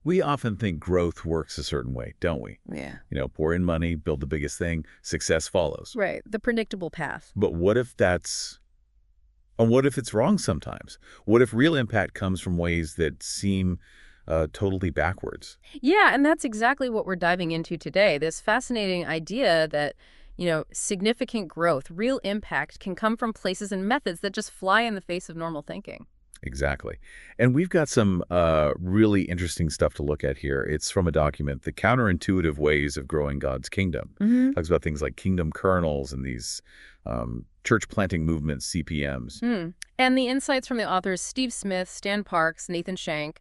We often think growth works a certain way, don't we? Yeah. Pour in money, build the biggest thing, success follows. Right. The predictable path. But what if it's wrong sometimes? What if real impact comes from ways that seem totally backwards? Yeah, and that's exactly what we're diving into today. This fascinating idea that, significant growth, real impact can come from places and methods that just fly in the face of normal thinking. Exactly. And we've got some really interesting stuff to look at here. It's from a document, The Counterintuitive Ways of Growing God's Kingdom. Hmm. Talks about things like kingdom kernels and these church planting movements, CPMs. And the insights from the authors Steve Smith, Stan Parks, Nathan Shank,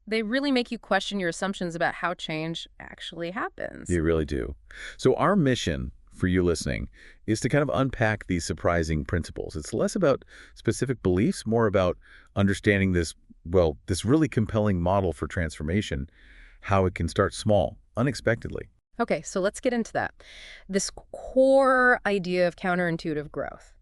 they really make you question your assumptions about how change actually happens. They really do. So our mission for you listening is to kind of unpack these surprising principles. It's less about specific beliefs, more about understanding this really compelling model for transformation, how it can start small, unexpectedly. Okay, so let's get into that. This core idea of counterintuitive growth.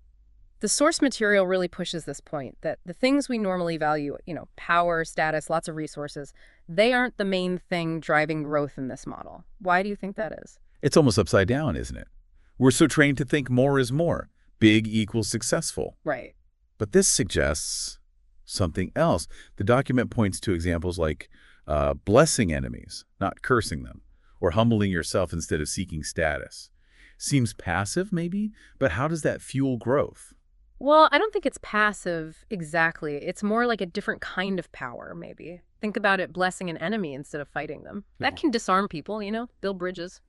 The source material really pushes this point that the things we normally value, power, status, lots of resources, they aren't the main thing driving growth in this model. Why do you think that is? It's almost upside down, isn't it? We're so trained to think more is more. Big equals successful. Right. But this suggests something else. The document points to examples like blessing enemies, not cursing them, or humbling yourself instead of seeking status. Seems passive, maybe, but how does that fuel growth? Well, I don't think it's passive exactly. It's more like a different kind of power, maybe. Think about it blessing an enemy instead of fighting them. That can disarm people, build bridges.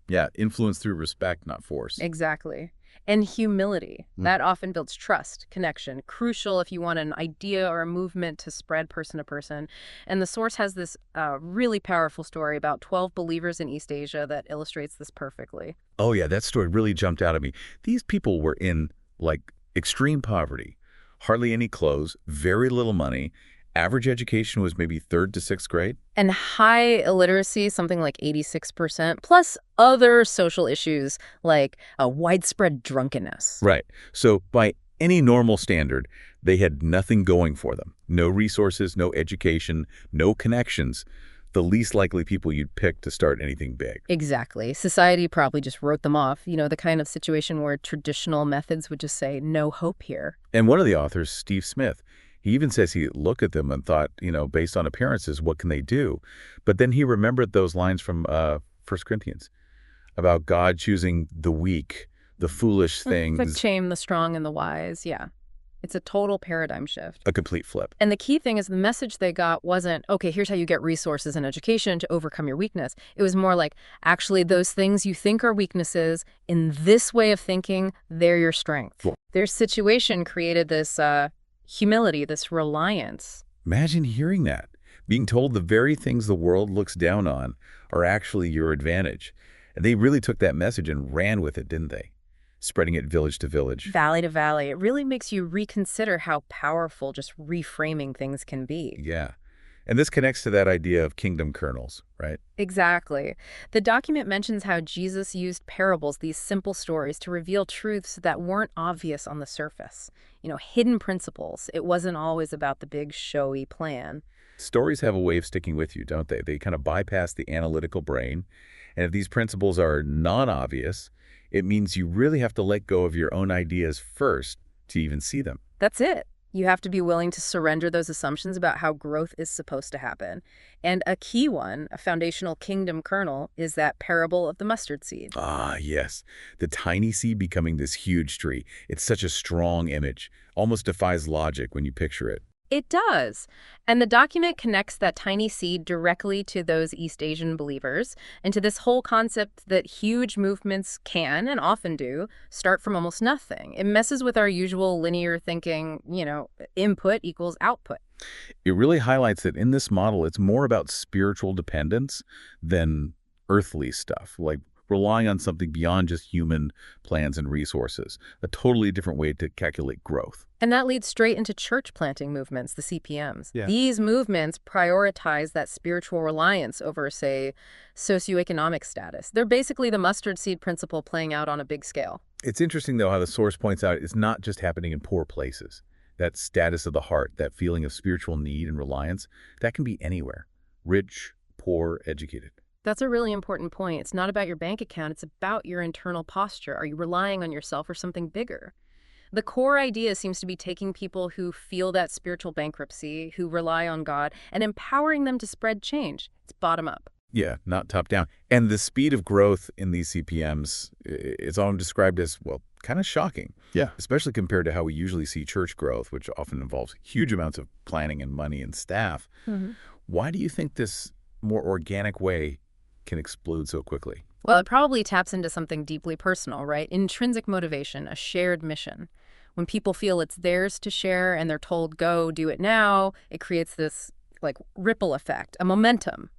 Yeah, influence through respect, not force. Exactly. And humility. That often builds trust, connection, crucial if you want an idea or a movement to spread person to person. And the source has this really powerful story about 12 believers in East Asia that illustrates this perfectly. Oh yeah, that story really jumped out at me. These people were in, extreme poverty, hardly any clothes, very little money. Average education was maybe 3rd to 6th grade. And high illiteracy, something like 86%, plus other social issues like widespread drunkenness. Right. So by any normal standard, they had nothing going for them. No resources, no education, no connections. The least likely people you'd pick to start anything big. Exactly. Society probably just wrote them off, the kind of situation where traditional methods would just say, no hope here. And one of the authors, Steve Smith, he even says he looked at them and thought, based on appearances, what can they do? But then he remembered those lines from 1 Corinthians about God choosing the weak, the foolish things. Like shame the strong and the wise, yeah. It's a total paradigm shift. A complete flip. And the key thing is the message they got wasn't, okay, here's how you get resources and education to overcome your weakness. It was more like, actually, those things you think are weaknesses, in this way of thinking, they're your strength. Cool. Their situation created this humility, this reliance. Imagine hearing that, being told the very things the world looks down on are actually your advantage. And they really took that message and ran with it, didn't they? Spreading it village to village. Valley to valley. It really makes you reconsider how powerful just reframing things can be. Yeah. And this connects to that idea of kingdom kernels, right? Exactly. The document mentions how Jesus used parables, these simple stories, to reveal truths that weren't obvious on the surface. Hidden principles. It wasn't always about the big, showy plan. Stories have a way of sticking with you, don't they? They kind of bypass the analytical brain. And if these principles are non-obvious, it means you really have to let go of your own ideas first to even see them. That's it. You have to be willing to surrender those assumptions about how growth is supposed to happen. And a key one, a foundational kingdom kernel, is that parable of the mustard seed. Ah, yes. The tiny seed becoming this huge tree. It's such a strong image. Almost defies logic when you picture it. It does. And the document connects that tiny seed directly to those East Asian believers and to this whole concept that huge movements can, and often do, start from almost nothing. It messes with our usual linear thinking, input equals output. It really highlights that in this model, it's more about spiritual dependence than earthly stuff, like relying on something beyond just human plans and resources, a totally different way to calculate growth. And that leads straight into church planting movements, the CPMs. Yeah. These movements prioritize that spiritual reliance over, say, socioeconomic status. They're basically the mustard seed principle playing out on a big scale. It's interesting, though, how the source points out it's not just happening in poor places. That status of the heart, that feeling of spiritual need and reliance, that can be anywhere. Rich, poor educated. That's a really important point. It's not about your bank account. It's about your internal posture. Are you relying on yourself or something bigger? The core idea seems to be taking people who feel that spiritual bankruptcy, who rely on God, and empowering them to spread change. It's bottom up. Yeah, not top down. And the speed of growth in these CPMs is often described as, well, kind of shocking. Yeah. Especially compared to how we usually see church growth, which often involves huge amounts of planning and money and staff. Why do you think this more organic way can explode so quickly? Well, it probably taps into something deeply personal, right? Intrinsic motivation, a shared mission. When people feel it's theirs to share and they're told, go, do it now, it creates this ripple effect, a momentum.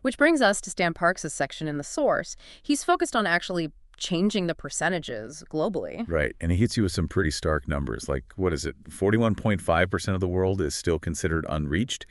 Which brings us to Stan Parks' section in The Source. He's focused on actually changing the percentages globally. Right, and he hits you with some pretty stark numbers. Like, what is it? 41.5% of the world is still considered unreached,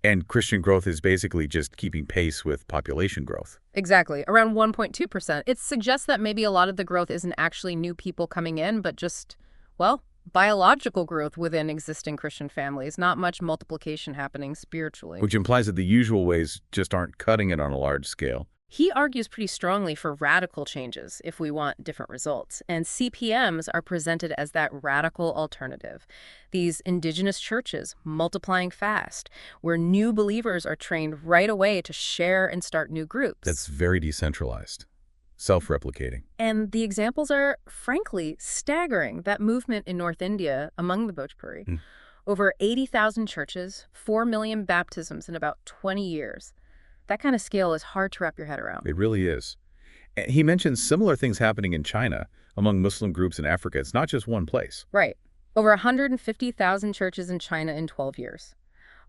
and Christian growth is basically just keeping pace with population growth. Exactly, around 1.2%. It suggests that maybe a lot of the growth isn't actually new people coming in, but just, well, biological growth within existing Christian families, not much multiplication happening spiritually. Which implies that the usual ways just aren't cutting it on a large scale. He argues pretty strongly for radical changes if we want different results, and CPMs are presented as that radical alternative. These indigenous churches multiplying fast, where new believers are trained right away to share and start new groups. That's very decentralized. Self-replicating. And the examples are, frankly, staggering. That movement in North India among the Bhojpuri. Over 80,000 churches, 4 million baptisms in about 20 years. That kind of scale is hard to wrap your head around. It really is. And he mentions similar things happening in China among Muslim groups in Africa. It's not just one place. Right. Over 150,000 churches in China in 12 years.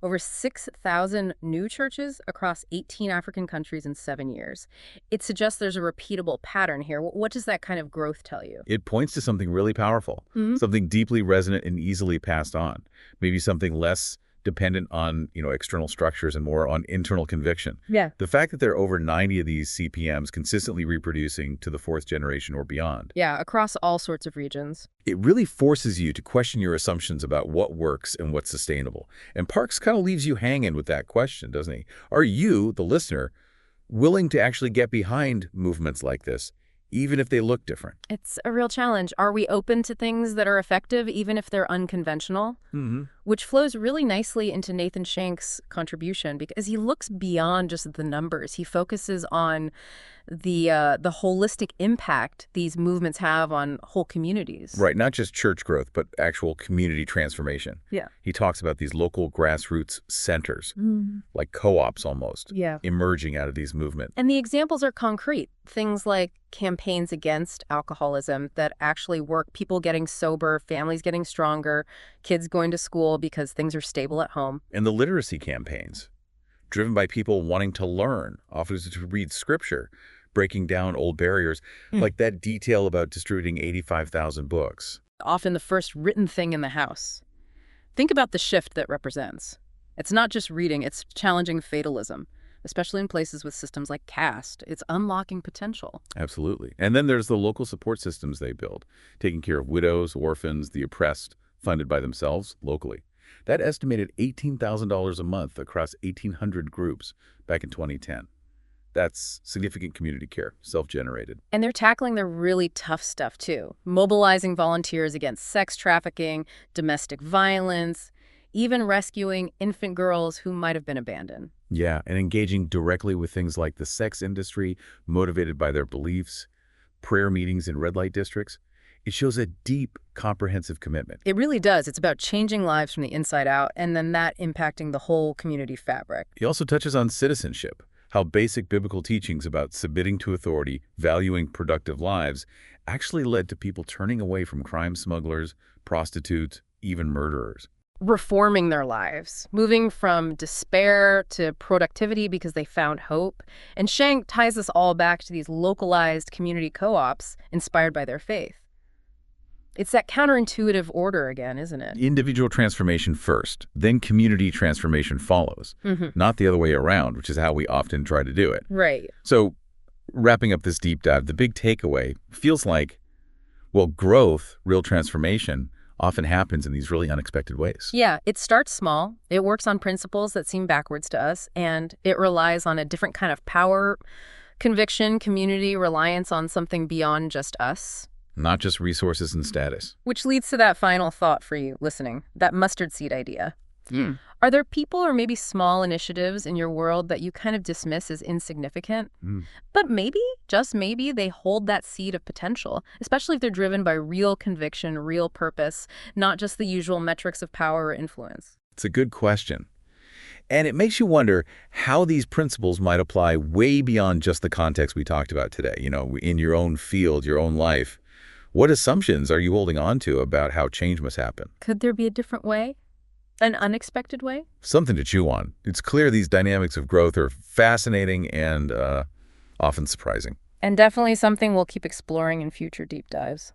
Over 6,000 new churches across 18 African countries in 7 years. It suggests there's a repeatable pattern here. What does that kind of growth tell you? It points to something really powerful, something deeply resonant and easily passed on. Maybe something less dependent on, external structures and more on internal conviction. Yeah. The fact that there are over 90 of these CPMs consistently reproducing to the fourth generation or beyond. Yeah, across all sorts of regions. It really forces you to question your assumptions about what works and what's sustainable. And Parks kind of leaves you hanging with that question, doesn't he? Are you, the listener, willing to actually get behind movements like this, even if they look different? It's a real challenge. Are we open to things that are effective, even if they're unconventional? Which flows really nicely into Nathan Shank's contribution, because he looks beyond just the numbers. He focuses on the holistic impact these movements have on whole communities. Right, not just church growth, but actual community transformation. Yeah. He talks about these local grassroots centers, like co-ops almost, emerging out of these movements. And the examples are concrete. Things like campaigns against alcoholism that actually work, people getting sober, families getting stronger, kids going to school because things are stable at home. And the literacy campaigns, driven by people wanting to learn, often to read scripture, breaking down old barriers, like that detail about distributing 85,000 books. Often the first written thing in the house. Think about the shift that represents. It's not just reading, it's challenging fatalism, especially in places with systems like caste. It's unlocking potential. Absolutely. And then there's the local support systems they build, taking care of widows, orphans, the oppressed, funded by themselves locally. That estimated $18,000 a month across 1,800 groups back in 2010. That's significant community care, self-generated. And they're tackling the really tough stuff, too. Mobilizing volunteers against sex trafficking, domestic violence, even rescuing infant girls who might have been abandoned. Yeah, and engaging directly with things like the sex industry, motivated by their beliefs, prayer meetings in red light districts. It shows a deep, comprehensive commitment. It really does. It's about changing lives from the inside out, and then that impacting the whole community fabric. He also touches on citizenship, how basic biblical teachings about submitting to authority, valuing productive lives, actually led to people turning away from crime smugglers, prostitutes, even murderers. Reforming their lives, moving from despair to productivity because they found hope. And Shank ties this all back to these localized community co-ops inspired by their faith. It's that counterintuitive order again, isn't it? Individual transformation first, then community transformation follows. Not the other way around, which is how we often try to do it. Right. So, wrapping up this deep dive, the big takeaway feels like, well, growth, real transformation, often happens in these really unexpected ways. Yeah, it starts small. It works on principles that seem backwards to us, and it relies on a different kind of power, conviction, community, reliance on something beyond just us. Not just resources and status. Which leads to that final thought for you listening, that mustard seed idea. Mm. Are there people or maybe small initiatives in your world that you kind of dismiss as insignificant? But maybe, just maybe, they hold that seed of potential, especially if they're driven by real conviction, real purpose, not just the usual metrics of power or influence. It's a good question. And it makes you wonder how these principles might apply way beyond just the context we talked about today, in your own field, your own life. What assumptions are you holding on to about how change must happen? Could there be a different way? An unexpected way? Something to chew on. It's clear these dynamics of growth are fascinating and often surprising. And definitely something we'll keep exploring in future deep dives.